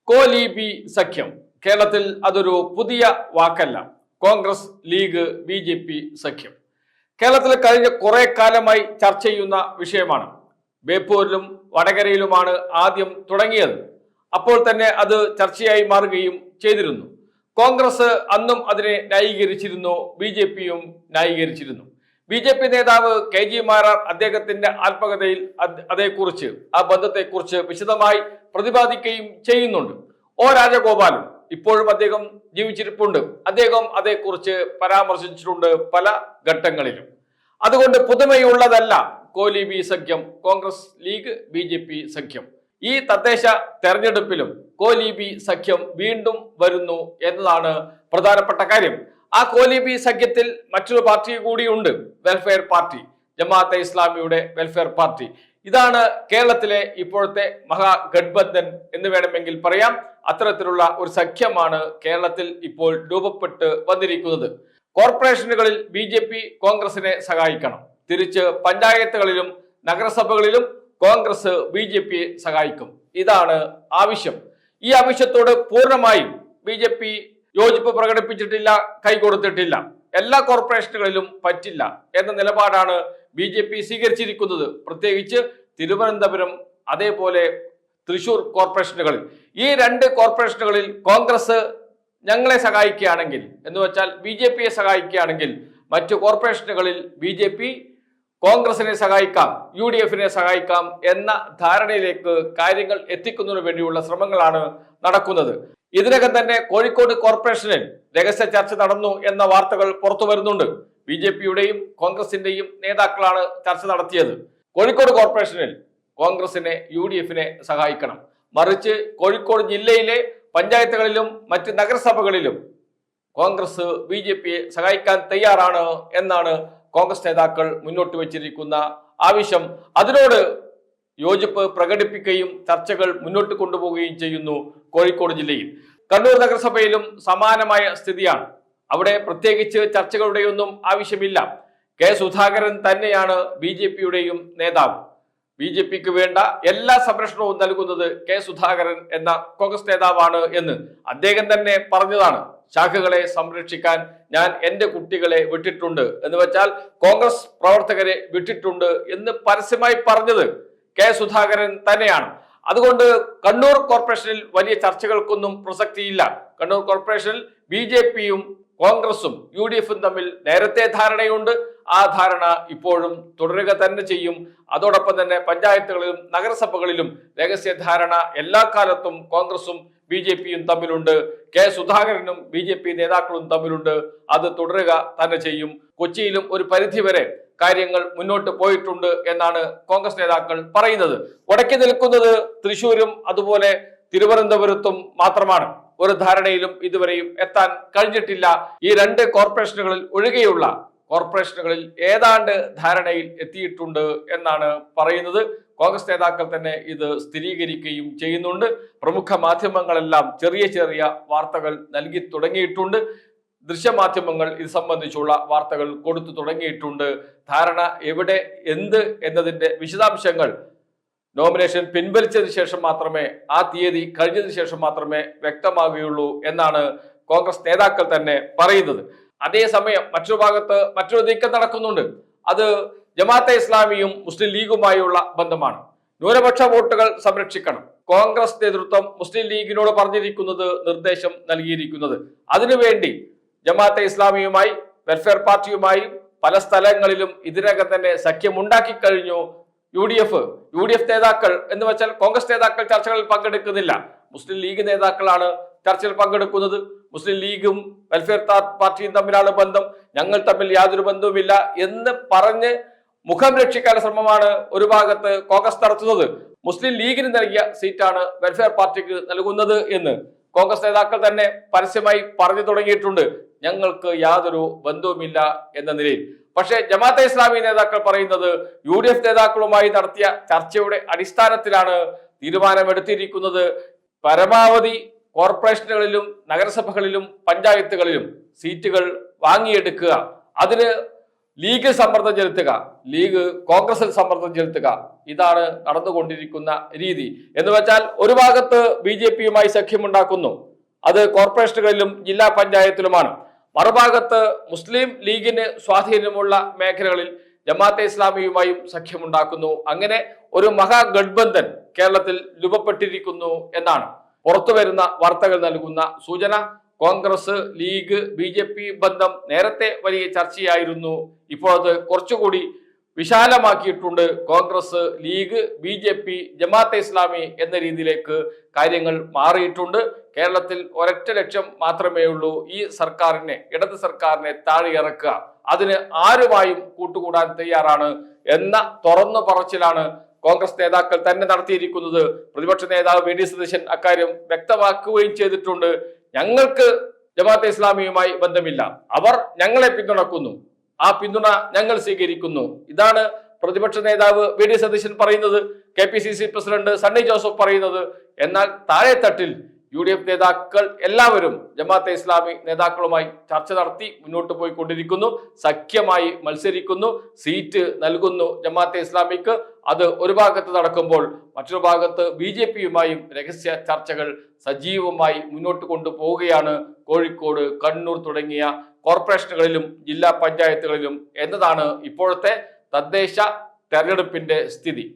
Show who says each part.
Speaker 1: കോലീബി സഖ്യം കേരളത്തിൽ അതൊരു പുതിയ വാക്കല്ല. കോൺഗ്രസ്, ലീഗ്, BJP സഖ്യം കേരളത്തിൽ കഴിഞ്ഞ കുറെ കാലമായി ചർച്ച ചെയ്യുന്ന വിഷയമാണ്. ബേപ്പൂരിലും വടകരയിലുമാണ് ആദ്യം തുടങ്ങിയത്. അപ്പോൾ തന്നെ അത് ചർച്ചയായി മാറുകയും ചെയ്തിരുന്നു. കോൺഗ്രസ് അന്നും അതിനെ ന്യായീകരിച്ചിരുന്നു, BJPയും ന്യായീകരിച്ചിരുന്നു. BJP നേതാവ് KG മാരാർ അദ്ദേഹത്തിന്റെ ആത്മകഥയിൽ അതേക്കുറിച്ച്, ആ ബന്ധത്തെക്കുറിച്ച് വിശദമായി പ്രതിപാദിക്കുകയും ചെയ്യുന്നുണ്ട്. O രാജഗോപാലും ഇപ്പോഴും അദ്ദേഹം ജീവിച്ചിരിപ്പുണ്ട്. അദ്ദേഹം അതേക്കുറിച്ച് പരാമർശിച്ചിട്ടുണ്ട് പല ഘട്ടങ്ങളിലും. അതുകൊണ്ട് പുതുമയുള്ളതല്ല കോലീബി സഖ്യം, കോൺഗ്രസ്, ലീഗ്, BJP സഖ്യം. ഈ തദ്ദേശ തെരഞ്ഞെടുപ്പിലും കോലീബി സഖ്യം വീണ്ടും വരുന്നു എന്നതാണ് പ്രധാനപ്പെട്ട കാര്യം. ആ കോലീബി സഖ്യത്തിൽ മറ്റൊരു പാർട്ടി കൂടിയുണ്ട്, വെൽഫെയർ പാർട്ടി, ജമാഅത്തെ ഇസ്ലാമിയുടെ വെൽഫെയർ പാർട്ടി. ഇതാണ് കേരളത്തിലെ ഇപ്പോഴത്തെ മഹാഗഡ്ബന്ധൻ എന്ന് വേണമെങ്കിൽ പറയാം. അത്തരത്തിലുള്ള ഒരു സഖ്യമാണ് കേരളത്തിൽ ഇപ്പോൾ രൂപപ്പെട്ട് വന്നിരിക്കുന്നത്. കോർപ്പറേഷനുകളിൽ BJP കോൺഗ്രസിനെ സഹായിക്കണം, തിരിച്ച് പഞ്ചായത്തുകളിലും നഗരസഭകളിലും കോൺഗ്രസ് BJPയെ സഹായിക്കും. ഇതാണ് ആവശ്യം. ഈ ആവശ്യത്തോട് പൂർണ്ണമായും BJP യോജിപ്പ് പ്രകടിപ്പിച്ചിട്ടില്ല, കൈകൊടുത്തിട്ടില്ല. എല്ലാ കോർപ്പറേഷനുകളിലും പറ്റില്ല എന്ന നിലപാടാണ് BJP സ്വീകരിച്ചിരിക്കുന്നത്. പ്രത്യേകിച്ച് തിരുവനന്തപുരം, അതേപോലെ തൃശൂർ കോർപ്പറേഷനുകളിൽ. ഈ രണ്ട് കോർപ്പറേഷനുകളിൽ കോൺഗ്രസ് ഞങ്ങളെ സഹായിക്കുകയാണെങ്കിൽ, എന്ന് വെച്ചാൽ BJPയെ സഹായിക്കുകയാണെങ്കിൽ, മറ്റു കോർപ്പറേഷനുകളിൽ BJP കോൺഗ്രസിനെ സഹായിക്കാം, UDFനെ സഹായിക്കാം എന്ന ധാരണയിലേക്ക് കാര്യങ്ങൾ എത്തിക്കുന്നതിനു വേണ്ടിയുള്ള ശ്രമങ്ങളാണ് നടക്കുന്നത്. ഇതിനകം തന്നെ കോഴിക്കോട് കോർപ്പറേഷനിൽ രഹസ്യ ചർച്ച നടന്നു എന്ന വാർത്തകൾ പുറത്തു വരുന്നുണ്ട്. BJPയുടെയും കോൺഗ്രസിന്റെയും നേതാക്കളാണ് ചർച്ച നടത്തിയത്. കോഴിക്കോട് കോർപ്പറേഷനിൽ കോൺഗ്രസിനെ UDFനെ സഹായിക്കണം, മറിച്ച് കോഴിക്കോട് ജില്ലയിലെ പഞ്ചായത്തുകളിലും മറ്റ് നഗരസഭകളിലും കോൺഗ്രസ് BJPയെ സഹായിക്കാൻ തയ്യാറാണ് എന്നാണ് കോൺഗ്രസ് നേതാക്കൾ മുന്നോട്ട് വെച്ചിരിക്കുന്ന ആവശ്യം. അതിനോട് യോജിപ്പ് പ്രകടിപ്പിക്കുകയും ചർച്ചകൾ മുന്നോട്ട് കൊണ്ടുപോവുകയും ചെയ്യുന്നു കോഴിക്കോട് ജില്ലയിൽ. കണ്ണൂർ നഗരസഭയിലും സമാനമായ സ്ഥിതിയാണ്. അവിടെ പ്രത്യേകിച്ച് ചർച്ചകളുടെയൊന്നും ആവശ്യമില്ല. K. സുധാകരൻ തന്നെയാണ് BJPയുടെയും നേതാവ്. BJPക്ക് വേണ്ട എല്ലാ സംരക്ഷണവും നൽകുന്നത് K. സുധാകരൻ എന്ന കോൺഗ്രസ് നേതാവാണ് എന്ന് അദ്ദേഹം തന്നെ പറഞ്ഞതാണ്. ശാഖകളെ സംരക്ഷിക്കാൻ ഞാൻ എൻ്റെ കുട്ടികളെ വിട്ടിട്ടുണ്ട്, എന്ന് വെച്ചാൽ കോൺഗ്രസ് പ്രവർത്തകരെ വിട്ടിട്ടുണ്ട് എന്ന് പരസ്യമായി പറഞ്ഞത് K. സുധാകരൻ തന്നെയാണ്. അതുകൊണ്ട് കണ്ണൂർ കോർപ്പറേഷനിൽ വലിയ ചർച്ചകൾക്കൊന്നും പ്രസക്തിയില്ല. കണ്ണൂർ കോർപ്പറേഷനിൽ BJPയും കോൺഗ്രസും UDFും തമ്മിൽ നേരത്തെ ധാരണയുണ്ട്. ആ ധാരണ ഇപ്പോഴും തുടരുക തന്നെ ചെയ്യും. അതോടൊപ്പം തന്നെ പഞ്ചായത്തുകളിലും നഗരസഭകളിലും രഹസ്യ ധാരണ എല്ലാ കാലത്തും കോൺഗ്രസും BJPയും തമ്മിലുണ്ട്. K. സുധാകരനും BJP നേതാക്കളും തമ്മിലുണ്ട്. അത് തുടരുക തന്നെ ചെയ്യും. കൊച്ചിയിലും ഒരു പരിധിവരെ കാര്യങ്ങൾ മുന്നോട്ട് പോയിട്ടുണ്ട് എന്നാണ് കോൺഗ്രസ് നേതാക്കൾ പറയുന്നത്. ഉടക്കി നിൽക്കുന്നത് തൃശ്ശൂരും അതുപോലെ തിരുവനന്തപുരത്തും മാത്രമാണ്. ഒരു ധാരണയിലും ഇതുവരെയും എത്താൻ കഴിഞ്ഞിട്ടില്ല. ഈ രണ്ട് കോർപ്പറേഷനുകളിൽ ഒഴികെയുള്ള കോർപ്പറേഷനുകളിൽ ഏതാണ്ട് ധാരണയിൽ എത്തിയിട്ടുണ്ട് എന്നാണ് പറയുന്നത്. കോൺഗ്രസ് നേതാക്കൾ തന്നെ ഇത് സ്ഥിരീകരിക്കുകയും ചെയ്യുന്നുണ്ട്. പ്രമുഖ മാധ്യമങ്ങളെല്ലാം ചെറിയ ചെറിയ വാർത്തകൾ നൽകി തുടങ്ങിയിട്ടുണ്ട്. ദൃശ്യമാധ്യമങ്ങൾ ഇത് സംബന്ധിച്ചുള്ള വാർത്തകൾ കൊടുത്തു തുടങ്ങിയിട്ടുണ്ട്. ധാരണ എവിടെ, എന്ത് എന്നതിന്റെ വിശദാംശങ്ങൾ നോമിനേഷൻ പിൻവലിച്ചതിന് ശേഷം മാത്രമേ, ആ തീയതി കഴിഞ്ഞതിന് ശേഷം മാത്രമേ വ്യക്തമാകുകയുള്ളൂ എന്നാണ് കോൺഗ്രസ് നേതാക്കൾ തന്നെ പറയുന്നത്. അതേസമയം മറ്റൊരു ഭാഗത്ത് മറ്റൊരു നീക്കം നടക്കുന്നുണ്ട്. അത് ജമാഅത്തെ ഇസ്ലാമിയും മുസ്ലിം ലീഗുമായുള്ള ബന്ധമാണ്. ന്യൂനപക്ഷ വോട്ടുകൾ സംരക്ഷിക്കണം. കോൺഗ്രസ് നേതൃത്വം മുസ്ലിം ലീഗിനോട് പറഞ്ഞിരിക്കുന്നത്, നിർദ്ദേശം നൽകിയിരിക്കുന്നത്, അതിനുവേണ്ടി ജമാഅത്തെ ഇസ്ലാമിയുമായി വെൽഫെയർ പാർട്ടിയുമായും പല സ്ഥലങ്ങളിലും ഇതിനകം തന്നെ സഖ്യമുണ്ടാക്കി കഴിഞ്ഞു UDF നേതാക്കൾ. എന്ന് വെച്ചാൽ കോൺഗ്രസ് നേതാക്കൾ ചർച്ചകളിൽ പങ്കെടുക്കുന്നില്ല. മുസ്ലിം ലീഗ് നേതാക്കളാണ് ചർച്ചയിൽ പങ്കെടുക്കുന്നത്. മുസ്ലിം ലീഗും വെൽഫെയർ പാർട്ടിയും തമ്മിലാണ് ബന്ധം, ഞങ്ങൾ തമ്മിൽ യാതൊരു ബന്ധവുമില്ല എന്ന് പറഞ്ഞ് മുഖം രക്ഷിക്കാനുള്ള ശ്രമമാണ് ഒരു ഭാഗത്ത് കോൺഗ്രസ് നടത്തുന്നത്. മുസ്ലിം ലീഗിന് നൽകിയ സീറ്റാണ് വെൽഫെയർ പാർട്ടിക്ക് നൽകുന്നത് എന്ന് കോൺഗ്രസ് നേതാക്കൾ തന്നെ പരസ്യമായി പറഞ്ഞു തുടങ്ങിയിട്ടുണ്ട്. ഞങ്ങൾക്ക് യാതൊരു ബന്ധവുമില്ല എന്ന നിലയിൽ. പക്ഷേ ജമാഅത്തെ ഇസ്ലാമി നേതാക്കൾ പറയുന്നത് UDF നേതാക്കളുമായി നടത്തിയ ചർച്ചയുടെ അടിസ്ഥാനത്തിലാണ് തീരുമാനമെടുത്തിരിക്കുന്നത്. പരമാവധി കോർപ്പറേഷനുകളിലും നഗരസഭകളിലും പഞ്ചായത്തുകളിലും സീറ്റുകൾ വാങ്ങിയെടുക്കുക, അതിന് ലീഗ് സമ്മർദ്ദം ചെലുത്തുക, ലീഗ് കോൺഗ്രസിൽ സമ്മർദ്ദം ചെലുത്തുക, ഇതാണ് നടന്നുകൊണ്ടിരിക്കുന്ന രീതി. എന്ന് വെച്ചാൽ ഒരു ഭാഗത്ത് BJP-യുമായി സഖ്യമുണ്ടാക്കുന്നു, അത് കോർപ്പറേഷനുകളിലും ജില്ലാ പഞ്ചായത്തിലുമാണ്. മറുഭാഗത്ത് മുസ്ലിം ലീഗിന് സ്വാധീനമുള്ള മേഖലകളിൽ ജമാഅത്തെ ഇസ്ലാമിയുമായും സഖ്യമുണ്ടാക്കുന്നു. അങ്ങനെ ഒരു മഹാഗഡ്ബന്ധൻ കേരളത്തിൽ രൂപപ്പെട്ടിരിക്കുന്നു എന്നാണ് പുറത്തു വരുന്ന വാർത്തകൾ നൽകുന്ന സൂചന. കോൺഗ്രസ് ലീഗ് BJP ബന്ധം നേരത്തെ വലിയ ചർച്ചയായിരുന്നു. ഇപ്പോൾ അത് കുറച്ചുകൂടി വിശാലമാക്കിയിട്ടുണ്ട്. കോൺഗ്രസ് ലീഗ് BJP ജമാഅത്തെ ഇസ്ലാമി എന്ന രീതിയിലേക്ക് കാര്യങ്ങൾ മാറിയിട്ടുണ്ട്. കേരളത്തിൽ ഒരൊറ്റ ലക്ഷ്യം മാത്രമേ ഉള്ളൂ, ഈ സർക്കാരിനെ, ഇടത് സർക്കാരിനെ താഴെ ഇറക്കുക. അതിന് ആരുമായും കൂട്ടുകൂടാൻ തയ്യാറാണ് എന്ന തുറന്നു പറച്ചിലാണ് കോൺഗ്രസ് നേതാക്കൾ തന്നെ നടത്തിയിരിക്കുന്നത്. പ്രതിപക്ഷ നേതാവ് VD സതീശൻ അക്കാര്യം വ്യക്തമാക്കുകയും ചെയ്തിട്ടുണ്ട്. ഞങ്ങൾക്ക് ജമാഅത്തെ ഇസ്ലാമിയുമായി ബന്ധമില്ല, അവർ ഞങ്ങളെ പിന്തുണക്കുന്നു, ആ പിന്തുണ ഞങ്ങൾ സ്വീകരിക്കുന്നു. ഇതാണ് പ്രതിപക്ഷ നേതാവ് VD സതീശൻ പറയുന്നത്, KPCC പ്രസിഡന്റ് സണ്ണി ജോസഫ് പറയുന്നത്. എന്നാൽ താഴെത്തട്ടിൽ UDF നേതാക്കൾ എല്ലാവരും ജമാഅത്തെ ഇസ്ലാമി നേതാക്കളുമായി ചർച്ച നടത്തി മുന്നോട്ട് പോയിക്കൊണ്ടിരിക്കുന്നു. സഖ്യമായി മത്സരിക്കുന്നു, സീറ്റ് നൽകുന്നു ജമാഅത്തെ ഇസ്ലാമിക്ക്. അത് ഒരു ഭാഗത്ത് നടക്കുമ്പോൾ മറ്റൊരു ഭാഗത്ത് BJP-യുമായും രഹസ്യ ചർച്ചകൾ സജീവമായി മുന്നോട്ട് കൊണ്ടുപോവുകയാണ് കോഴിക്കോട്, കണ്ണൂർ തുടങ്ങിയ കോർപ്പറേഷനുകളിലും ജില്ലാ പഞ്ചായത്തുകളിലും എന്നതാണ് ഇപ്പോഴത്തെ തദ്ദേശ തെരഞ്ഞെടുപ്പിന്റെ സ്ഥിതി.